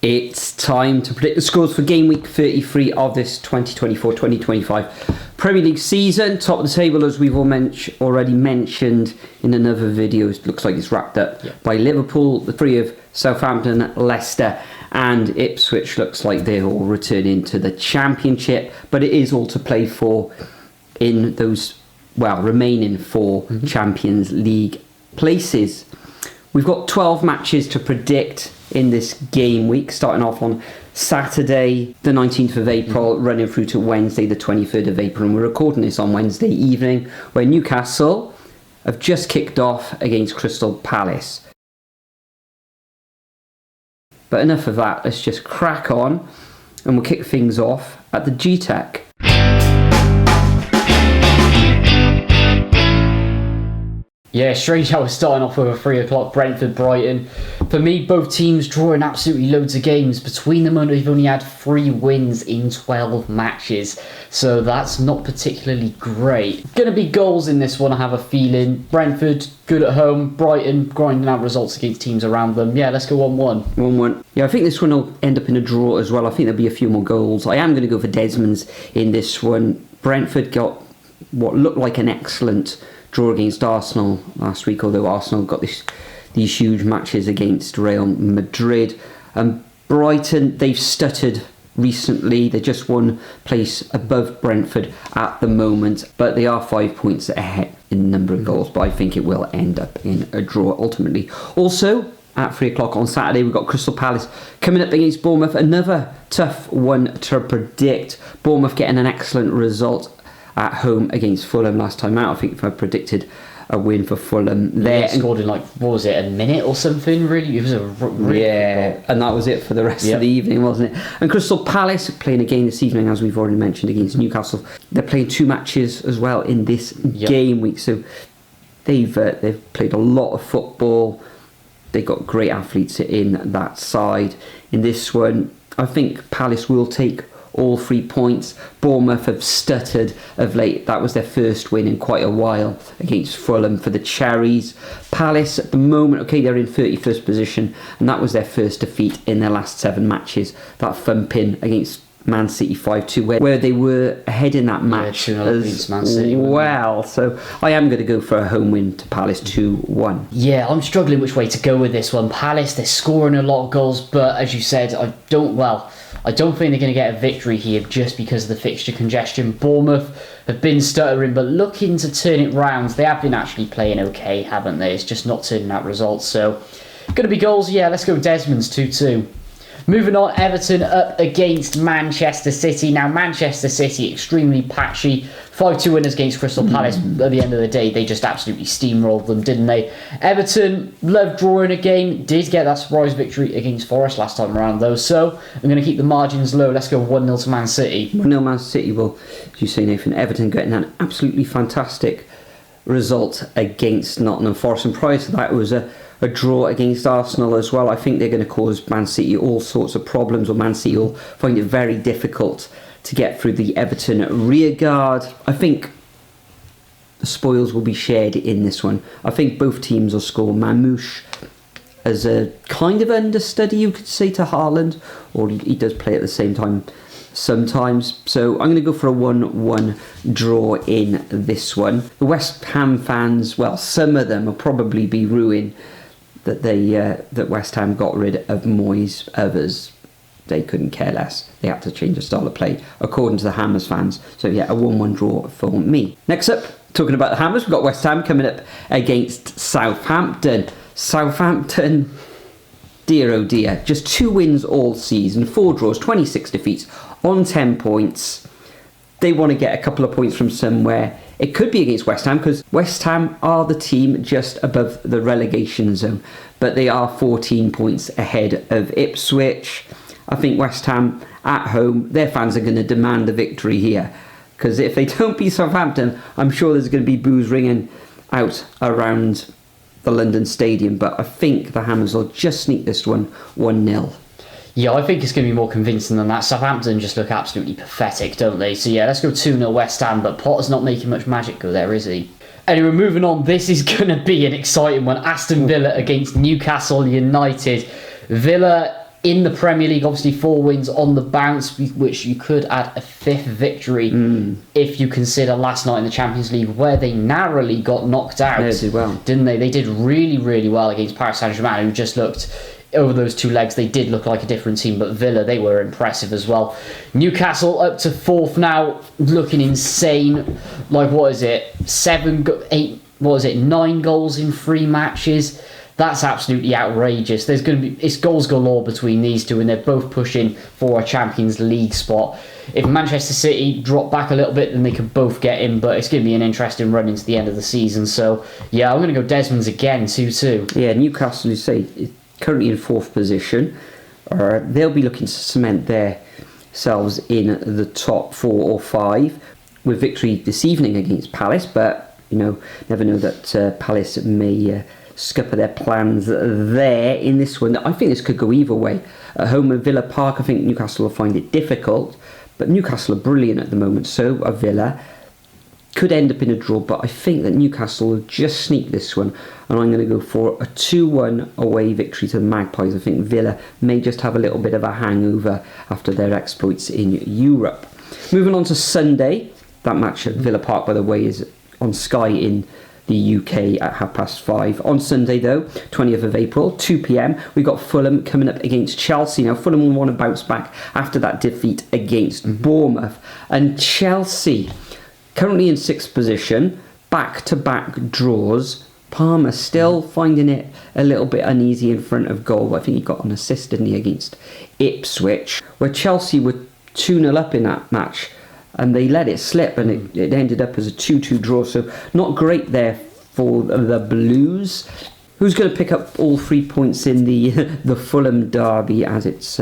It's time to predict the scores for game week 33 of this 2024-2025 Premier League season. Top of the table, as we've already mentioned in another video, it looks like it's wrapped up by Liverpool. The three of Southampton, Leicester and Ipswich looks like they're all returning to the Championship, but it is all to play for in those, remaining four Champions League places. We've got 12 matches to predict in this game week, starting off on Saturday the 19th of April, running through to Wednesday the 23rd of April, and we're recording this on Wednesday evening, where Newcastle have just kicked off against Crystal Palace. But enough of that, let's just crack on, and we'll kick things off at the G-Tech. Yeah, strange how we're starting off with a 3 o'clock Brentford Brighton. For me, both teams drawing absolutely loads of games. Between them, they've only had 3 wins in 12 matches. So that's not particularly great. Going to be goals in this one, I have a feeling. Brentford, good at home. Brighton, grinding out results against teams around them. Yeah, let's go 1-1. 1-1. Yeah, I think this one will end up in a draw as well. I think there'll be a few more goals. I am going to go for Desmond's in this one. Brentford got what looked like an excellent draw against Arsenal last week, although Arsenal got these huge matches against Real Madrid. Brighton, they've stuttered recently. They just one place above Brentford at the moment, but they are 5 points ahead in number of goals, but I think it will end up in a draw ultimately. Also, at 3 o'clock on Saturday, we've got Crystal Palace coming up against Bournemouth. Another tough one to predict. Bournemouth getting an excellent result at home against Fulham last time out. I think if I predicted a win for Fulham there. Yeah, scored in a minute or something, really? It was a really good goal. And that was it for the rest of the evening, wasn't it? And Crystal Palace playing again this evening, as we've already mentioned, against Newcastle. They're playing 2 matches as well in this game week, so they've played a lot of football. They've got great athletes in that side. In this one, I think Palace will take all 3 points. Bournemouth have stuttered of late. That was their first win in quite a while against Fulham for the Cherries. Palace at the moment, they're in 31st position, and that was their first defeat in their last 7 matches. That thumping against Man City 5-2, where they were ahead in that match as Man City, well. So I am going to go for a home win to Palace 2-1. Yeah, I'm struggling which way to go with this one. Palace, they're scoring a lot of goals, but as you said, I don't think they're going to get a victory here just because of the fixture congestion. Bournemouth have been stuttering, but looking to turn it round. They have been actually playing okay, haven't they? It's just not turning out results. So, going to be goals. Yeah, let's go Desmond's 2-2. Moving on, Everton up against Manchester City. Now, Manchester City, extremely patchy. 5-2 winners against Crystal Palace. At the end of the day, they just absolutely steamrolled them, didn't they? Everton, loved drawing again. Did get that surprise victory against Forest last time around, though. So, I'm going to keep the margins low. Let's go 1-0 to Man City. 1-0 Man City. Well, as you say, Nathan, Everton getting an absolutely fantastic result against Nottingham Fr. And prior to that, it was a draw against Arsenal as well. I think they're going to cause Man City all sorts of problems, or Man City will find it very difficult to get through the Everton rearguard. I think the spoils will be shared in this one. I think both teams will score. Mamouche as a kind of understudy, you could say, to Haaland, or he does play at the same time sometimes. So I'm going to go for a 1-1 draw in this one. The West Ham fans, well, some of them will probably be ruined that West Ham got rid of Moyes. Others, they couldn't care less. They had to change the style of play, according to the Hammers fans. So yeah, a 1-1 draw for me. Next up, talking about the Hammers, we've got West Ham coming up against Southampton. Southampton, dear oh dear, just 2 wins all season, 4 draws, 26 defeats on 10 points. They want to get a couple of points from somewhere. It could be against West Ham, because West Ham are the team just above the relegation zone, but they are 14 points ahead of Ipswich. I think West Ham at home, their fans are going to demand the victory here, because if they don't beat Southampton, I'm sure there's going to be boos ringing out around the London Stadium, but I think the Hammers will just sneak this one 1-0. Yeah, I think it's going to be more convincing than that. Southampton just look absolutely pathetic, don't they? So yeah, let's go 2-0 West Ham, but Potter's not making much magic go there, is he? Anyway, moving on, this is going to be an exciting one. Aston Villa against Newcastle United. Villa In the Premier League, obviously 4 wins on the bounce, which you could add a 5th victory if you consider last night in the Champions League, where they narrowly got knocked out. They did well. Didn't they? They did really, really well against Paris Saint-Germain, who just looked, over those 2 legs, they did look like a different team, but Villa, they were impressive as well. Newcastle up to 4th now, looking insane. Like, what is it? 9 goals in 3 matches? That's absolutely outrageous. It's goals galore between these two, and they're both pushing for a Champions League spot. If Manchester City drop back a little bit, then they could both get in, but it's going to be an interesting run into the end of the season. So, yeah, I'm going to go Desmond's again, 2-2. Yeah, Newcastle, you say, is currently in 4th position. They'll be looking to cement themselves in the top 4 or 5 with victory this evening against Palace, but, never know that Palace may scupper their plans there in this one. I think this could go either way. At home at Villa Park, I think Newcastle will find it difficult, but Newcastle are brilliant at the moment, so are Villa. Could end up in a draw, but I think that Newcastle will just sneak this one, and I'm going to go for a 2-1 away victory to the Magpies. I think Villa may just have a little bit of a hangover after their exploits in Europe. Moving on to Sunday, that match at Villa Park, by the way, is on Sky in the UK at 5:30. On Sunday, though, 20th of April, 2 p.m, we've got Fulham coming up against Chelsea. Now, Fulham will want to bounce back after that defeat against Bournemouth. And Chelsea, currently in 6th position, back-to-back draws. Palmer still finding it a little bit uneasy in front of goal. I think he got an assist, didn't he, against Ipswich, where Chelsea were 2-0 up in that match, and they let it slip, and it ended up as a 2-2 draw. So not great there for the Blues. Who's going to pick up all 3 points in the Fulham derby, as it's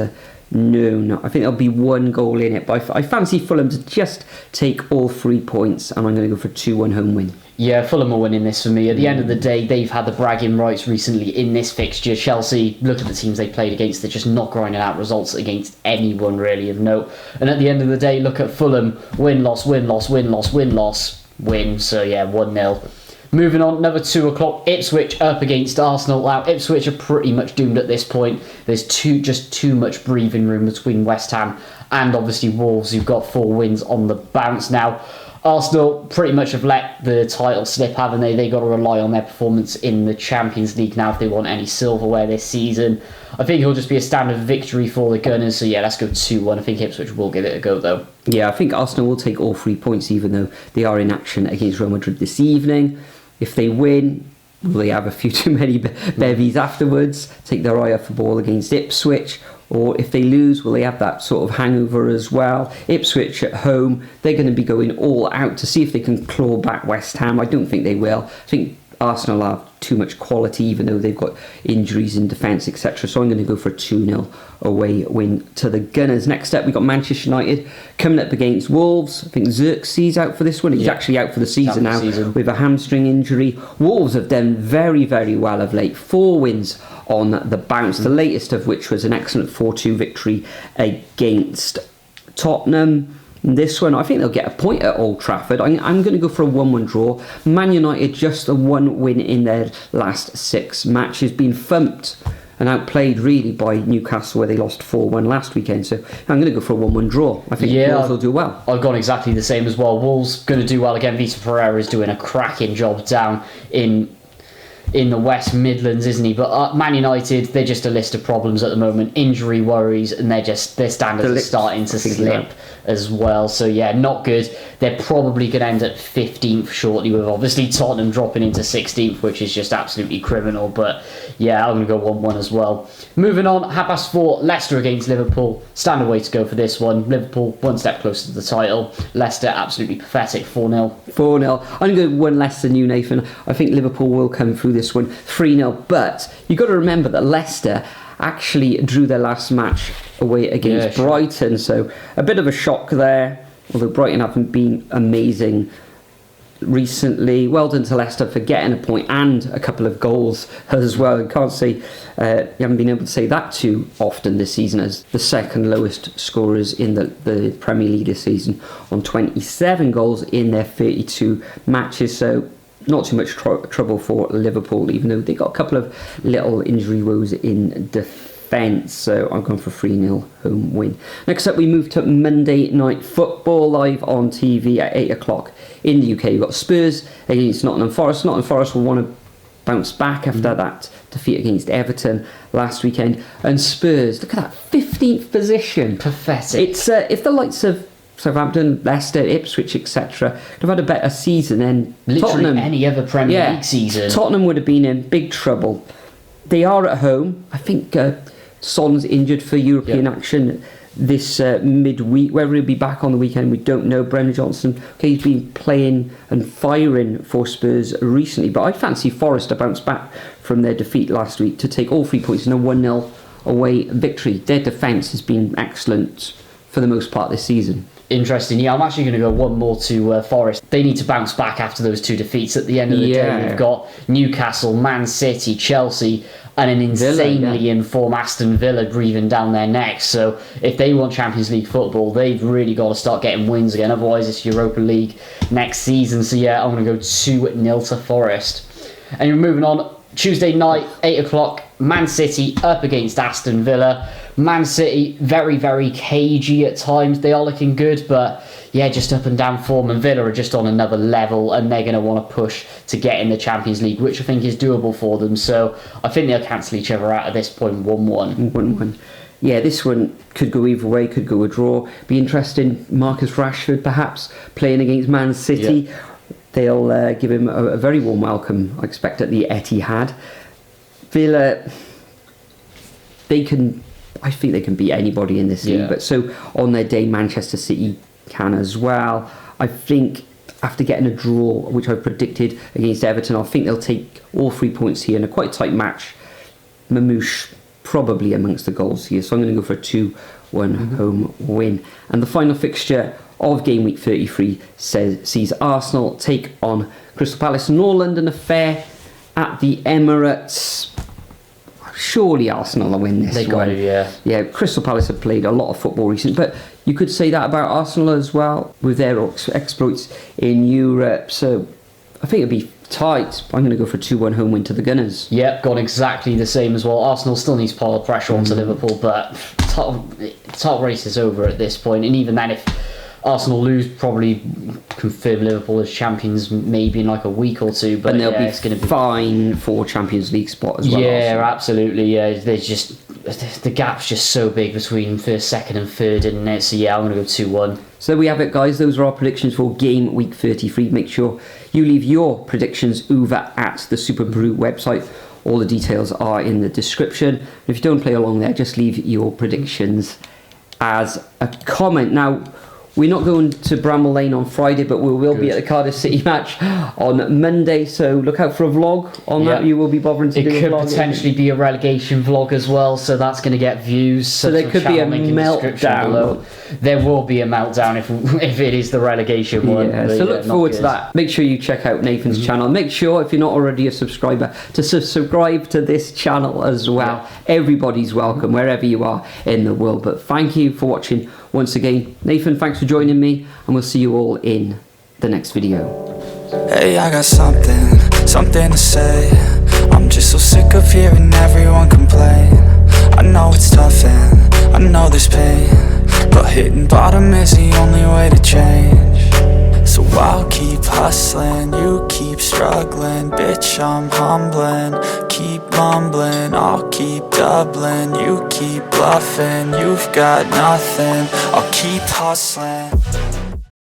known? I think there'll be 1 goal in it, but I fancy Fulham to just take all 3 points, and I'm going to go for a 2-1 home win. Yeah, Fulham are winning this for me. At the end of the day, they've had the bragging rights recently in this fixture. Chelsea, look at the teams they played against, they're just not grinding out results against anyone really of note. And at the end of the day, look at Fulham, win-loss, win-loss, win-loss, win-loss, win. So yeah, 1-0. Moving on, another 2 o'clock, Ipswich up against Arsenal. Now, Ipswich are pretty much doomed at this point. There's just too much breathing room between West Ham and obviously Wolves, who've got 4 wins on the bounce now. Arsenal pretty much have let the title slip, haven't they? They got to rely on their performance in the Champions League now if they want any silverware this season. I think it'll just be a standard victory for the Gunners. So yeah, let's go 2-1. I think Ipswich will give it a go though. Yeah, I think Arsenal will take all 3 points, even though they are in action against Real Madrid this evening. If they win, will they have a few too many bevies afterwards? Take their eye off the ball against Ipswich? Or if they lose, will they have that sort of hangover as well? Ipswich at home, they're going to be going all out to see if they can claw back West Ham. I don't think they will. I think Arsenal have too much quality, even though they've got injuries in defence, etc. So I'm going to go for a 2-0 away win to the Gunners. Next up, we've got Manchester United coming up against Wolves. I think Xerxes out for this one. He's actually out for the season now with a hamstring injury. Wolves have done very, very well of late. 4 wins on the bounce, the latest of which was an excellent 4-2 victory against Tottenham. This one, I think they'll get a point at Old Trafford. I'm going to go for a 1-1 draw. Man United, just a 1 win in their last 6 matches, been thumped and outplayed really by Newcastle, where they lost 4-1 last weekend. So I'm going to go for a 1-1 draw. I think Wolves will do well. I've gone exactly the same as well. Wolves going to do well again. Vitor Pereira is doing a cracking job down in the West Midlands, isn't he? But Man United, they're just a list of problems at the moment, injury worries, and their standards are starting to slip as well. So yeah, not good. They're probably going to end at 15th shortly, with obviously Tottenham dropping into 16th, which is just absolutely criminal. But yeah, I'm going to go 1-1 as well. Moving on, 4:30, Leicester against Liverpool. Standard way to go for this one. Liverpool 1 step closer to the title. Leicester absolutely pathetic, 4-0. 4-0. I'm going to go 1 less than you, Nathan. I think Liverpool will come through this one 3-0. But you've got to remember that Leicester actually drew their last match away against Brighton. So a bit of a shock there. Although Brighton haven't been amazing recently. Well done to Leicester for getting a point and a couple of goals as well. I can't say you haven't been able to say that too often this season, as the second lowest scorers in the Premier League this season on 27 goals in their 32 matches. So not too much trouble for Liverpool, even though they got a couple of little injury woes in defence. defence, so I'm going for 3-0 home win. Next up, we move to Monday Night Football, live on TV at 8 o'clock in the UK. We've got Spurs against Nottingham Forest. Nottingham Forest will want to bounce back after that defeat against Everton last weekend. And Spurs, look at that, 15th position. Pathetic. It's if the likes of Southampton, Leicester, Ipswich, etc. have had a better season than Literally Tottenham. any other Premier League season. Tottenham would have been in big trouble. They are at home. I think Son's injured for European action this midweek. Whether he'll be back on the weekend, we don't know. Brennan Johnson, he's been playing and firing for Spurs recently, but I fancy Forest to bounce back from their defeat last week to take all 3 points in a 1-0 away victory. Their defence has been excellent for the most part this season. Interesting. Yeah, I'm actually going to go one more to Forest. They need to bounce back after those 2 defeats. At the end of the day, they've got Newcastle, Man City, Chelsea, and an insanely in form Aston Villa breathing down their necks. So if they want Champions League football, they've really got to start getting wins again. Otherwise, it's Europa League next season. So yeah, I'm going to go 2-0 to Forest. And you're moving on. Tuesday night, 8 o'clock, Man City up against Aston Villa. Man City, very, very cagey at times. They are looking good, but yeah, just up and down form. And Villa are just on another level, and they're going to want to push to get in the Champions League, which I think is doable for them. So I think they'll cancel each other out at this point, 1-1. 1-1. Yeah, this one could go either way, could go a draw. Be interesting, Marcus Rashford perhaps playing against Man City. Yeah. They'll give him a very warm welcome, I expect, at the Etihad. Villa, I think they can beat anybody in this league, but so on their day, Manchester City can as well. I think after getting a draw, which I predicted against Everton, I think they'll take all 3 points here in a quite tight match. Mamouche probably amongst the goals here, so I'm going to go for a 2-1 home win. And the final fixture of game week 33 sees Arsenal take on Crystal Palace, an all-London affair at the Emirates. Surely Arsenal will win this one. Yeah, Crystal Palace have played a lot of football recently, but you could say that about Arsenal as well with their exploits in Europe. So I think it'll be tight. I'm going to go for a 2-1 home win to the Gunners. Yep, got exactly the same as well. Arsenal still needs to pile of pressure onto Liverpool, but top race is over at this point. And even then, if Arsenal lose, probably confirm Liverpool as champions maybe in like a week or two. But and they'll be fine for Champions League spot as well. Yeah, Arsenal. Absolutely. Yeah, there's just the gap's just so big between first, second, and third, isn't it? So yeah, I'm going to go 2-1. So there we have it, guys. Those are our predictions for game week 33. Make sure you leave your predictions over at the Superbru website. All the details are in the description. And if you don't play along there, just leave your predictions as a comment. Now, we're not going to Bramall Lane on Friday, but we will be at the Cardiff City match on Monday, so look out for a vlog on that. You will be bothering to do a vlog. It could potentially be a relegation vlog as well, so that's going to get views. So there could be a meltdown. There will be a meltdown if it is the relegation one. Yeah, so look forward to that. Make sure you check out Nathan's channel. Make sure, if you're not already a subscriber, to subscribe to this channel as well. Everybody's welcome, wherever you are in the world. But thank you for watching once again. Nathan, thanks for joining me, and we'll see you all in the next video. Hey, I got something to say. I'm just so sick of hearing everyone complain. I know it's tough and I know there's pain, but hitting bottom is the only way to change. So I'll keep hustling, you keep struggling. Bitch, I'm humbling, keep mumbling. I'll keep doubling, you keep bluffing. You've got nothing, I'll keep hustling.